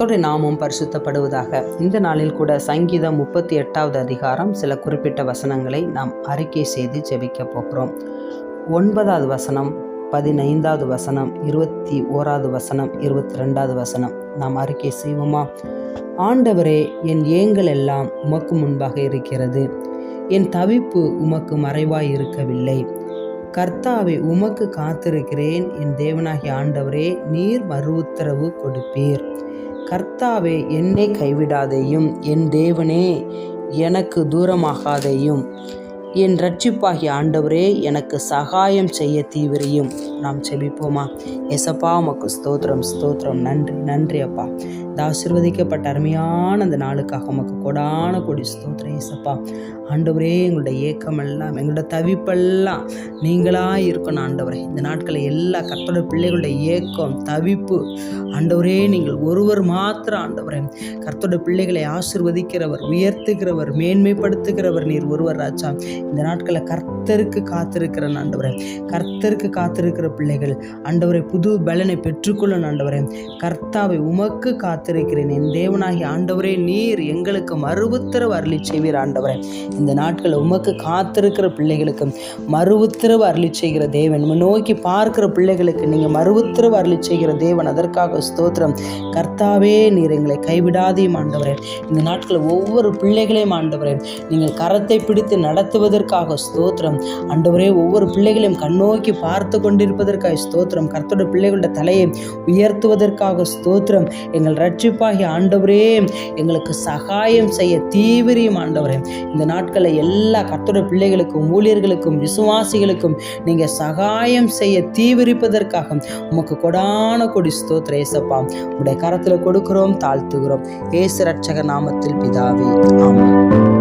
கர்த்தருடைய நாமம் பரிசுத்தப்படுவதாக. இந்த நாளில் கூட சங்கீதம் 38வது அதிகாரம் சில குறிப்பிட்ட வசனங்களை நாம் அறிக்கை செய்து ஜெபிக்க போகிறோம். 9வது வசனம், 15வது வசனம், 21வது வசனம், 22வது வசனம் நாம் அறிக்கை செய்வோமா? ஆண்டவரே, என் ஏங்கள் எல்லாம் உமக்கு முன்பாக இருக்கிறது, என் தவிப்பு உமக்கு மறைவாய் இருக்கவில்லை. கர்த்தாவே, உமக்கு காத்திருக்கிறேன். என் தேவனாகிய ஆண்டவரே, நீர் மறு உத்தரவு கொடுப்பீர். கர்த்தாவே, என்னை கைவிடாதேயும், என் தேவனே, எனக்கு தூரமாகாதேயும். என் இரட்சிப்பாகிய ஆண்டவரே, எனக்கு சகாயம் செய்ய தீவிரியும். நாம் செபிப்போமா? ஏசப்பா, உமக்கு ஸ்தோத்திரம் ஸ்தோத்திரம். நன்றி நன்றி அப்பா. இந்த ஆசீர்வதிக்கப்பட்ட அருமையான அந்த நாளுக்காக உமக்கு கொடான கொடி ஸ்தோத்திரம் ஏசப்பா. ஆண்டவரே, எங்களுடைய ஏக்கமெல்லாம், எங்களுடைய தவிப்பெல்லாம் நீங்களாக இருக்கணும் ஆண்டவரே. இந்த நாட்களில் எல்லா கர்த்தருடைய பிள்ளைகளுடைய ஏக்கம், தவிப்பு ஆண்டவரே, நீங்கள் ஒருவர் மாத்திரம் ஆண்டவரே. கர்த்தருடைய பிள்ளைகளை ஆசீர்வதிக்கிறவர், உயர்த்துகிறவர், மேன்மைப்படுத்துகிறவர் நீர் ஒருவர் ராஜா. இந்த நாட்களில் கர்த்தருக்கு காத்திருக்கிற ஆண்டவரே, கர்த்தருக்கு காத்திருக்கிற பிள்ளைகள் ஆண்டவரை புது பலனை பெற்றுக்கொள்ளும் ஆண்டவரே. கர்த்தாவை, உமக்கு காத்திருக்கிறேன். என் தேவனாகிய ஆண்டவரே, நீர் எங்களுக்கு மறு உத்தரவு அருளி செய்வீர் ஆண்டவரே. இந்த நாட்களில் உமக்கு காத்திருக்கிற பிள்ளைகளுக்கு மறு உத்தரவு அருளி செய்கிற தேவன், நோக்கி பார்க்கிற பிள்ளைகளுக்கு நீங்கள் மறு உத்தரவு அருளி செய்கிற தேவன், அதற்காக ஸ்தோத்திரம். கர்த்தாவே, நீர் எங்களை கைவிடாதையும் ஆண்டவரே. இந்த நாட்களில் ஒவ்வொரு பிள்ளைகளையும் ஆண்டவரே நீங்கள் கரத்தை பிடித்து நடத்துவதற்காக ஸ்தோத்திரம் ஆண்டவரே. ஒவ்வொரு பிள்ளைகளையும் கண்ணோக்கி பார்த்து கொண்டிருப்பதற்காக ஸ்தோத்திரம். கர்த்தருடைய பிள்ளைகளுடைய தலையை உயர்த்துவதற்காக ஸ்தோத்திரம். எங்கள் இரட்சிப்பாகிய ஆண்டவரே, எங்களுக்கு சகாயம் செய்ய தீவிரியும் ஆண்டவரே. இந்த நாட்களில் எல்லா கர்த்தருடைய பிள்ளைகளுக்கும், ஊழியர்களுக்கும், விசுவாசிகளுக்கும் நீங்கள் சகாயம் செய்ய தீவிரிப்பதற்காக உமக்கு கொடான கொடி ஸ்தோத்திரம் ஏசப்பா. உடைய கரத்தில் கொடுக்கிறோம், தாழ்த்துகிறோம். இயேசு இரட்சகர் நாமத்தில் பிதாவே, ஆமென்.